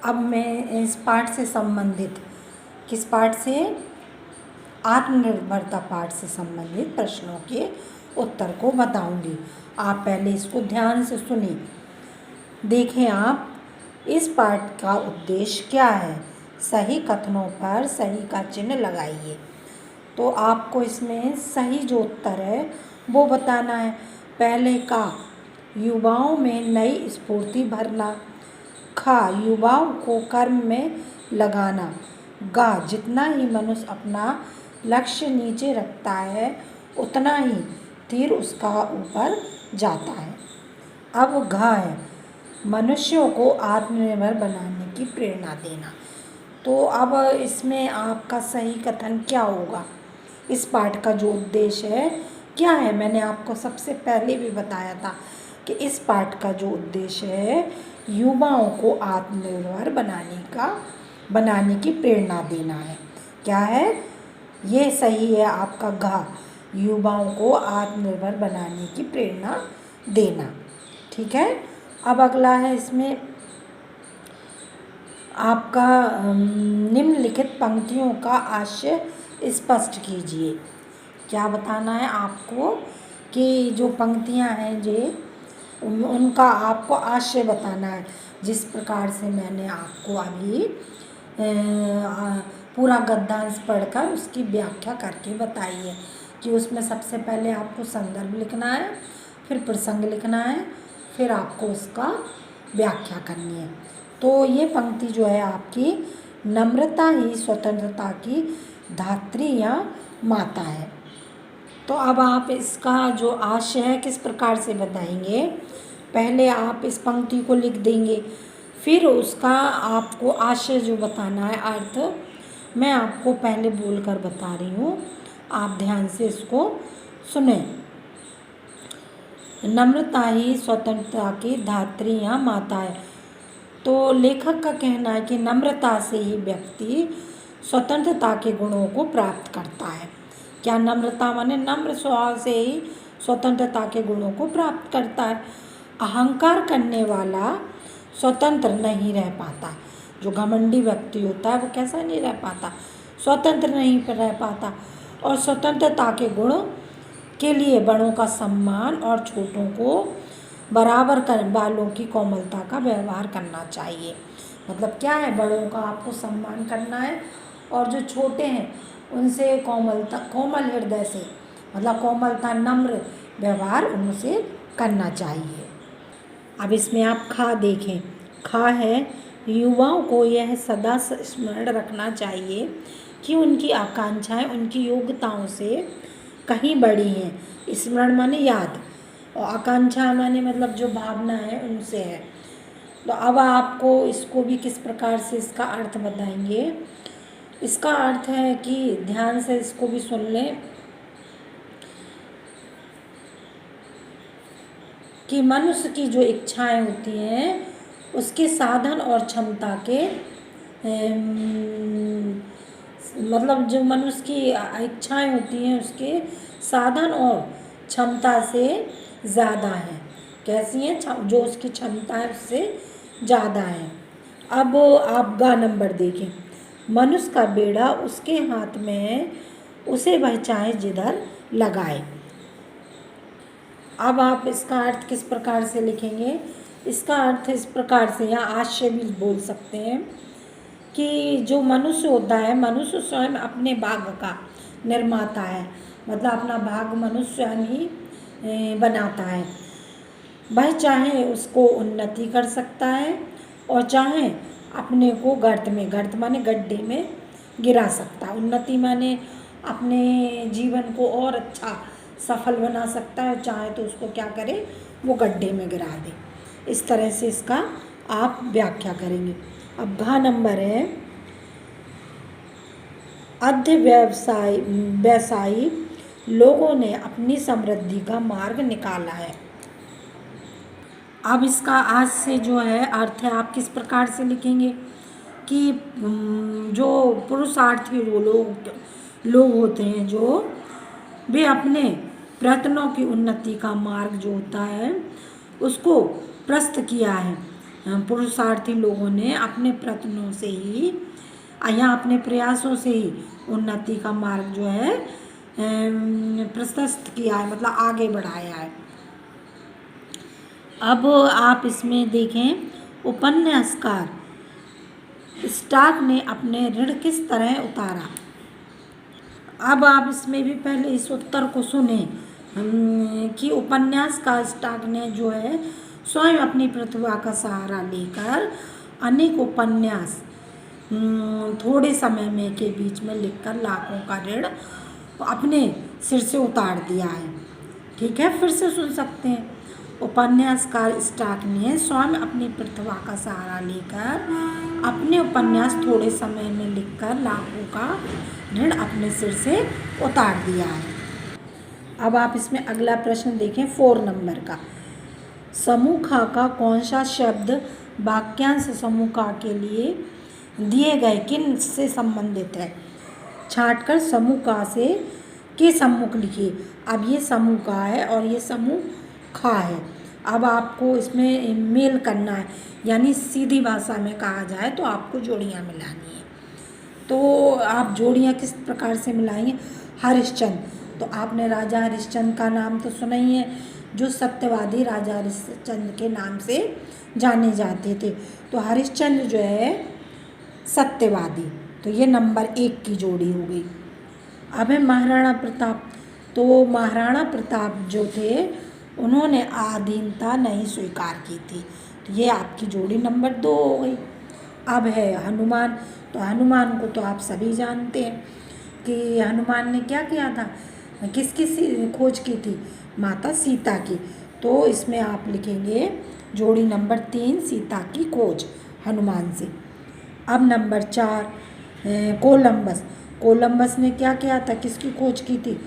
अब मैं इस पाठ से संबंधित, किस पाठ से, आत्मनिर्भरता पाठ से संबंधित प्रश्नों के उत्तर को बताऊंगी। आप पहले इसको ध्यान से सुनिए। देखें आप, इस पाठ का उद्देश्य क्या है। सही कथनों पर सही का चिन्ह लगाइए। तो आपको इसमें सही जो उत्तर है वो बताना है। पहले का, युवाओं में नई स्फूर्ति भरना। खा, युवाओं को कर्म में लगाना। गा, जितना ही मनुष्य अपना लक्ष्य नीचे रखता है उतना ही तीर उसका ऊपर जाता है। अब घा है, मनुष्यों को आत्मनिर्भर बनाने की प्रेरणा देना। तो अब इसमें आपका सही कथन क्या होगा। इस पाठ का जो उद्देश्य है क्या है, मैंने आपको सबसे पहले भी बताया था कि इस पाठ का जो उद्देश्य है युवाओं को आत्मनिर्भर बनाने की प्रेरणा देना है। क्या है, ये सही है आपका घा, युवाओं को आत्मनिर्भर बनाने की प्रेरणा देना। ठीक है। अब अगला है इसमें आपका निम्नलिखित पंक्तियों का आशय स्पष्ट कीजिए। क्या बताना है आपको कि जो पंक्तियां हैं जे उनका आपको आशय बताना है। जिस प्रकार से मैंने आपको अभी पूरा गद्यांश पढ़कर उसकी व्याख्या करके बताई है कि उसमें सबसे पहले आपको संदर्भ लिखना है, फिर प्रसंग लिखना है, फिर आपको उसका व्याख्या करनी है। तो ये पंक्ति जो है आपकी, नम्रता ही स्वतंत्रता की धात्री या माता है। तो अब आप इसका जो आशय है किस प्रकार से बताएंगे। पहले आप इस पंक्ति को लिख देंगे, फिर उसका आपको आशय जो बताना है, अर्थ मैं आपको पहले बोलकर बता रही हूँ, आप ध्यान से इसको सुने। नम्रता ही स्वतंत्रता की धात्री या माता है। तो लेखक का कहना है कि नम्रता से ही व्यक्ति स्वतंत्रता के गुणों को प्राप्त करता है। क्या नम्रता माने नम्र स्वभाव से ही स्वतंत्रता के गुणों को प्राप्त करता है। अहंकार करने वाला स्वतंत्र नहीं रह पाता। जो घमंडी व्यक्ति होता है वो कैसा नहीं रह पाता, स्वतंत्र नहीं रह पाता। और स्वतंत्रता के गुण के लिए बड़ों का सम्मान और छोटों को बराबर कर बालों की कोमलता का व्यवहार करना चाहिए। मतलब क्या है, बड़ों का आपको सम्मान करना है और जो छोटे हैं उनसे कोमल हृदय से, मतलब कोमलता, नम्र व्यवहार उनसे करना चाहिए। अब इसमें आप खा देखें। खा है, युवाओं को यह सदा स्मरण रखना चाहिए कि उनकी आकांक्षाएं उनकी योग्यताओं से कहीं बड़ी हैं। स्मरण माने याद, और आकांक्षा माने मतलब जो भावना है उनसे है। तो अब आपको इसको भी किस प्रकार से इसका अर्थ बताएंगे। इसका अर्थ है कि ध्यान से इसको भी सुन लें कि मनुष्य की जो इच्छाएं होती हैं उसके साधन और क्षमता के मतलब जो मनुष्य की इच्छाएं होती हैं उसके साधन और क्षमता से ज़्यादा हैं। कैसी हैं, जो उसकी क्षमता है उससे ज़्यादा है। अब आप गा नंबर देखें। मनुष्य का बेड़ा उसके हाथ में है, उसे वह चाहे जिधर लगाए। अब आप इसका अर्थ किस प्रकार से लिखेंगे। इसका अर्थ इस प्रकार से, या आशय भी बोल सकते हैं कि जो मनुष्य होता है, मनुष्य स्वयं अपने भाग्य का निर्माता है। मतलब अपना भाग्य मनुष्य स्वयं ही बनाता है। वह चाहे उसको उन्नति कर सकता है और चाहे अपने को गर्त माने गड्ढे में गिरा सकता है। उन्नति माने अपने जीवन को और अच्छा सफल बना सकता है, चाहे तो उसको क्या करे, वो गड्ढे में गिरा दे। इस तरह से इसका आप व्याख्या करेंगे। अब घ नंबर है, व्यवसायी लोगों ने अपनी समृद्धि का मार्ग निकाला है। अब इसका आज से जो है अर्थ है आप किस प्रकार से लिखेंगे कि जो पुरुषार्थी लोग होते हैं, जो वे अपने प्रयत्नों की उन्नति का मार्ग जो होता है उसको प्रस्त किया है। पुरुषार्थी लोगों ने अपने प्रयत्नों से ही या अपने प्रयासों से ही उन्नति का मार्ग जो है प्रशस्त किया है, मतलब आगे बढ़ाया है। अब आप इसमें देखें, उपन्यासकार स्टार्क ने अपने ऋण किस तरह उतारा। अब आप इसमें भी पहले इस उत्तर को सुने कि उपन्यासकार स्टार्क ने जो है स्वयं अपनी प्रतिभा का सहारा लेकर अनेक उपन्यास थोड़े समय में के बीच में लिखकर लाखों का ऋण अपने सिर से उतार दिया है। ठीक है, फिर से सुन सकते हैं। उपन्यासकार स्टार्क ने स्वयं अपनी प्रतिभा का सहारा लेकर अपने उपन्यास थोड़े समय में लिखकर लाखों का ऋण अपने सिर से उतार दिया है। अब आप इसमें अगला प्रश्न देखें 4 नंबर का। समूह ख का कौन सा शब्द वाक्यांश समूह क के लिए दिए गए किन से संबंधित है। छांटकर समूह क से के सम्मुख लिखिए। अब ये समूह क है और ये समूह ख है। अब आपको इसमें मेल करना है, यानी सीधी भाषा में कहा जाए तो आपको जोड़ियाँ मिलानी है। तो आप जोड़ियाँ किस प्रकार से मिलाएंगे। हरिश्चंद्र, तो आपने राजा हरिश्चंद्र का नाम तो सुना ही है, जो सत्यवादी राजा हरिश्चंद्र के नाम से जाने जाते थे। तो हरिश्चंद्र जो है सत्यवादी, तो ये नंबर 1 की जोड़ी हो गई। अब है महाराणा प्रताप, तो महाराणा प्रताप जो थे उन्होंने अधीनता नहीं स्वीकार की थी, तो ये आपकी जोड़ी नंबर 2 हो गई। अब है हनुमान, तो हनुमान को तो आप सभी जानते हैं कि हनुमान ने क्या किया था, किसकी खोज की थी, माता सीता की। तो इसमें आप लिखेंगे जोड़ी नंबर 3 सीता की खोज हनुमान से। अब नंबर 4 कोलंबस, कोलंबस ने क्या किया था, किसकी खोज की थी,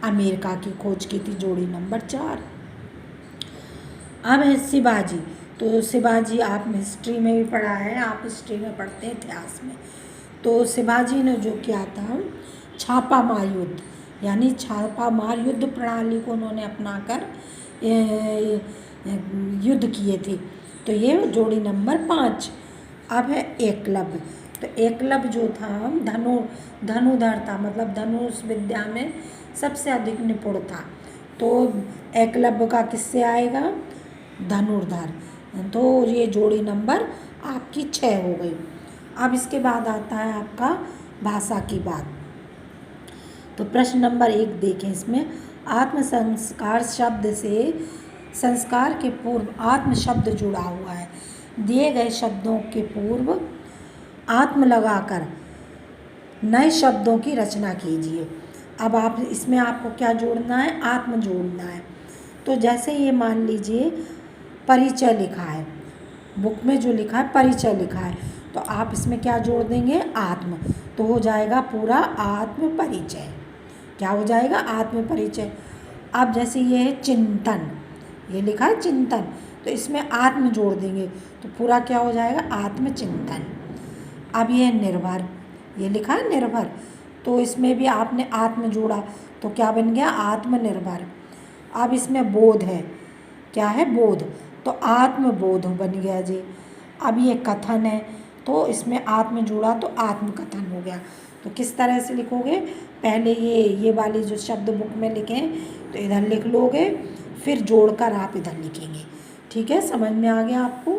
अमेरिका की खोज की थी, जोड़ी नंबर 4। अब है शिवाजी, तो शिवाजी आप हिस्ट्री में भी पढ़ा है, आप हिस्ट्री में पढ़ते हैं इतिहास में। तो शिवाजी ने जो किया था छापामार युद्ध, यानी छापामार युद्ध प्रणाली को उन्होंने अपनाकर युद्ध किए थे, तो ये जोड़ी नंबर 5। अब है एकलव्य, तो एकलव्य जो था धनुर्धर था, मतलब धनुष विद्या में सबसे अधिक निपुण था। तो एकलव्य का किससे आएगा, धनुर्धर, तो ये जोड़ी नंबर आपकी 6 हो गई। अब इसके बाद आता है आपका भाषा की बात। तो प्रश्न नंबर 1 देखें, इसमें आत्म संस्कार शब्द से संस्कार के पूर्व आत्म शब्द जुड़ा हुआ है। दिए गए शब्दों के पूर्व आत्म लगाकर नए शब्दों की रचना कीजिए। अब आप इसमें आपको क्या जोड़ना है, आत्म जोड़ना है। तो जैसे ये मान लीजिए परिचय लिखा है, बुक में जो लिखा है परिचय लिखा है, तो आप इसमें क्या जोड़ देंगे, आत्म, तो हो जाएगा पूरा आत्म परिचय। क्या हो जाएगा, आत्म परिचय। अब जैसे ये है चिंतन, ये लिखा है चिंतन, तो इसमें आत्म जोड़ देंगे तो पूरा क्या हो जाएगा, आत्मचिंतन। अब ये है निर्भर, ये लिखा है निर्भर, तो इसमें भी आपने आत्म जोड़ा तो क्या बन गया, आत्मनिर्भर। अब इसमें बोध है, क्या है, बोध, तो आत्मबोध बन गया जी। अब ये कथन है, तो इसमें आत्म जोड़ा तो आत्मकथन हो गया। तो किस तरह से लिखोगे, पहले ये वाले जो शब्द बुक में लिखें तो इधर लिख लोगे, फिर जोड़कर आप इधर लिखेंगे। ठीक है, समझ में आ गया आपको।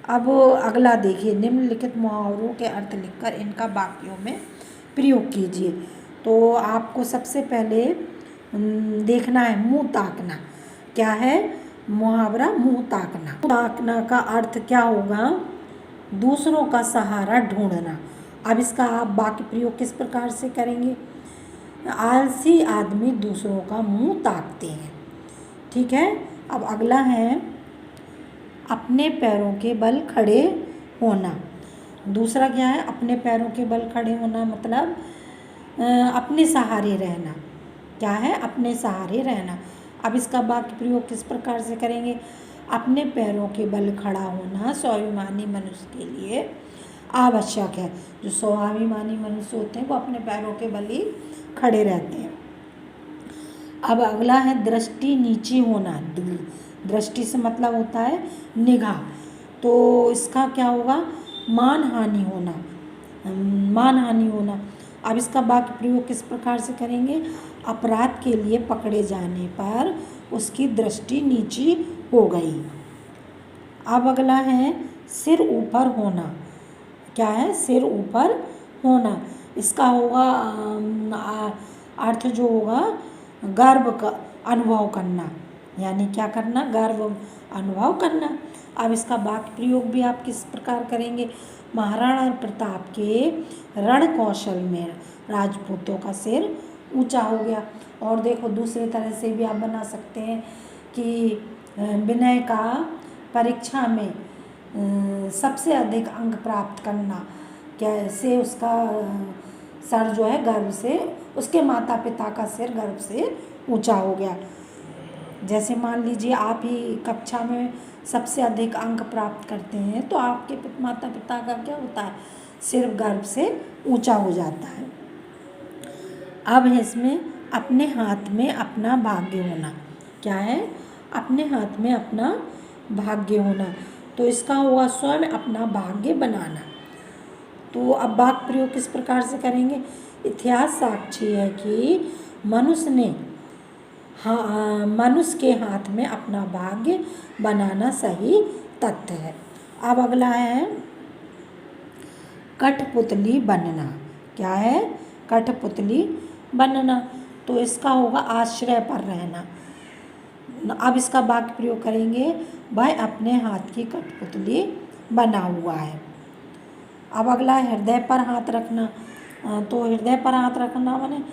अब अगला देखिए, निम्नलिखित मुहावरों के अर्थ लिखकर इनका वाक्यों में प्रयोग कीजिए। तो आपको सबसे पहले देखना है मुँह ताकना। क्या है, मुहावरा मुँह ताकना। मुँह ताकना का अर्थ क्या होगा, दूसरों का सहारा ढूंढना। अब इसका आप वाक्य प्रयोग किस प्रकार से करेंगे, आलसी आदमी दूसरों का मुँह ताकते हैं। ठीक है, अब अगला है अपने पैरों के बल खड़े होना। दूसरा क्या है, अपने पैरों के बल खड़े होना मतलब अपने सहारे रहना। क्या है, अपने सहारे रहना। अब इसका वाक्य प्रयोग किस प्रकार से करेंगे, अपने पैरों के बल खड़ा होना स्वाभिमानी मनुष्य के लिए आवश्यक है। जो स्वाभिमानी मनुष्य होते हैं वो अपने पैरों के बल ही खड़े रहते हैं। अब अगला है दृष्टि नीची होना। दृष्टि से मतलब होता है निगाह, तो इसका क्या होगा, मानहानि होना, मानहानि होना। अब इसका वाक्य प्रयोग किस प्रकार से करेंगे, अपराध के लिए पकड़े जाने पर उसकी दृष्टि नीची हो गई। अब अगला है सिर ऊपर होना। क्या है, सिर ऊपर होना। इसका होगा अर्थ जो होगा गर्व का अनुभव करना, यानी क्या करना, गर्व अनुभव करना। अब इसका वाक्य प्रयोग भी आप किस प्रकार करेंगे, महाराणा प्रताप के रण कौशल में राजपूतों का सिर ऊंचा हो गया। और देखो दूसरे तरह से भी आप बना सकते हैं कि विनय का परीक्षा में सबसे अधिक अंक प्राप्त करना, कैसे उसका सर जो है गर्व से, उसके माता पिता का सिर गर्व से ऊंचा हो गया। जैसे मान लीजिए आप ही कक्षा में सबसे अधिक अंक प्राप्त करते हैं तो आपके माता पिता का क्या होता है, सिर गर्व से ऊंचा हो जाता है। अब है इसमें अपने हाथ में अपना भाग्य होना। क्या है, अपने हाथ में अपना भाग्य होना। तो इसका हुआ स्वयं अपना भाग्य बनाना। तो अब वाक्य प्रयोग किस प्रकार से करेंगे, इतिहास साक्षी है कि मनुष्य के हाथ में अपना भाग्य बनाना सही तथ्य है। अब अगला है कठपुतली बनना। क्या है, कठपुतली बनना। तो इसका होगा आश्रय पर रहना। अब इसका वाक्य प्रयोग करेंगे, वह अपने हाथ की कठपुतली बना हुआ है। अब अगला है हृदय पर हाथ रखना। तो हृदय पर हाथ रखना माने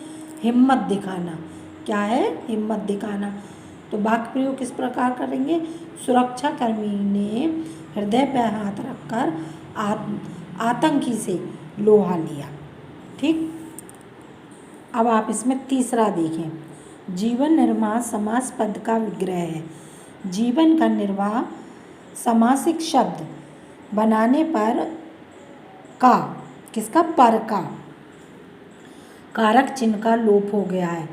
हिम्मत दिखाना। क्या है, हिम्मत दिखाना। तो वाक्य प्रयोग किस प्रकार करेंगे, सुरक्षा कर्मी ने हृदय पर हाथ रखकर आतंकी से लोहा लिया। ठीक। अब आप इसमें तीसरा देखें, जीवन निर्वाह समास पद का विग्रह है। जीवन का निर्वाह समासिक शब्द बनाने पर का, किसका, पर का कारक चिन्ह का लोप हो गया है।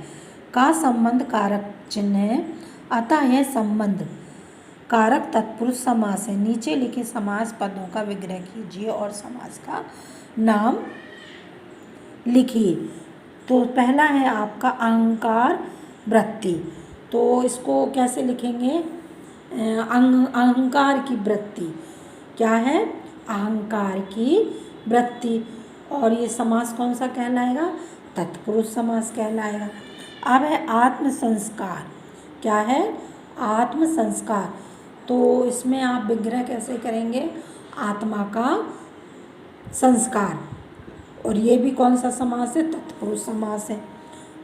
का संबंध कारक चिन्ह है, अतः यह संबंध कारक तत्पुरुष समास है। नीचे लिखे समास पदों का विग्रह कीजिए और समास का नाम लिखिए। तो पहला है आपका अहंकार वृत्ति। तो इसको कैसे लिखेंगे, अहंकार की वृत्ति। क्या है, अहंकार की वृत्ति। और ये समास कौन सा कहलाएगा, तत्पुरुष समास कहलाएगा। अब है आत्म संस्कार। क्या है, आत्म संस्कार। तो इसमें आप विग्रह कैसे करेंगे, आत्मा का संस्कार। और ये भी कौन सा समास है, तत्पुरुष समास है।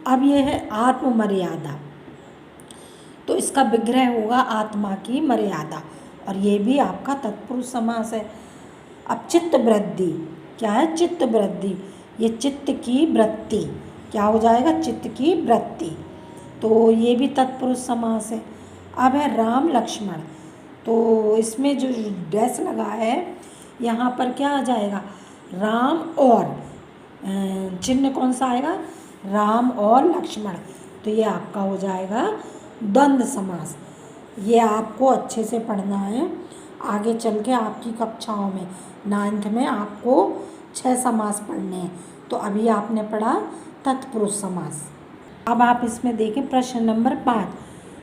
अब ये है आत्म मर्यादा। तो इसका विग्रह होगा आत्मा की मर्यादा, और ये भी आपका तत्पुरुष समास है। अब चित्त वृद्धि। क्या है, चित्त वृद्धि। ये चित्त की वृत्ति, क्या हो जाएगा, चित्त की वृत्ति। तो ये भी तत्पुरुष समास है। अब है राम लक्ष्मण। तो इसमें जो डैश लगा है यहाँ पर क्या आ जाएगा, राम और चिन्ह कौन सा आएगा, राम और लक्ष्मण। तो ये आपका हो जाएगा द्वंद्व समास। ये आपको अच्छे से पढ़ना है, आगे चल के आपकी कक्षाओं में 9th में आपको 6 समास पढ़ने हैं। तो अभी आपने पढ़ा तत्पुरुष समास। अब आप इसमें देखें प्रश्न नंबर 5,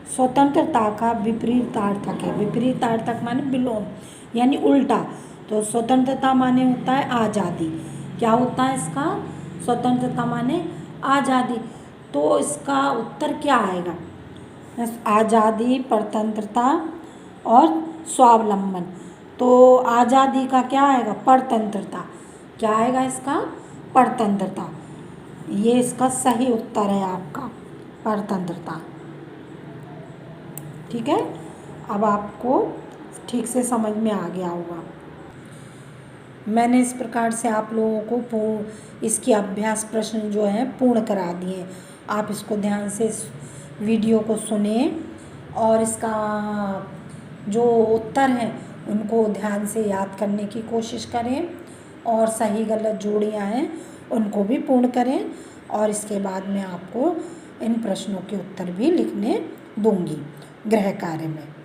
स्वतंत्रता का विपरीतार्थक है। विपरीतार्थक माने विलोम, यानी उल्टा। तो स्वतंत्रता माने होता है आज़ादी। क्या होता है इसका, स्वतंत्रता माने आज़ादी। तो इसका उत्तर क्या आएगा, आज़ादी, परतंत्रता और स्वावलंबन। तो आज़ादी का क्या आएगा, परतंत्रता। क्या आएगा इसका, परतंत्रता। ये इसका सही उत्तर है आपका, परतंत्रता। ठीक है। अब आपको ठीक से समझ में आ गया होगा। मैंने इस प्रकार से आप लोगों को इसकी अभ्यास प्रश्न जो है पूर्ण करा दिए। आप इसको ध्यान से इस वीडियो को सुने और इसका जो उत्तर हैं उनको ध्यान से याद करने की कोशिश करें, और सही गलत जोड़ियां हैं उनको भी पूर्ण करें। और इसके बाद में आपको इन प्रश्नों के उत्तर भी लिखने दूंगी गृह कार्य में।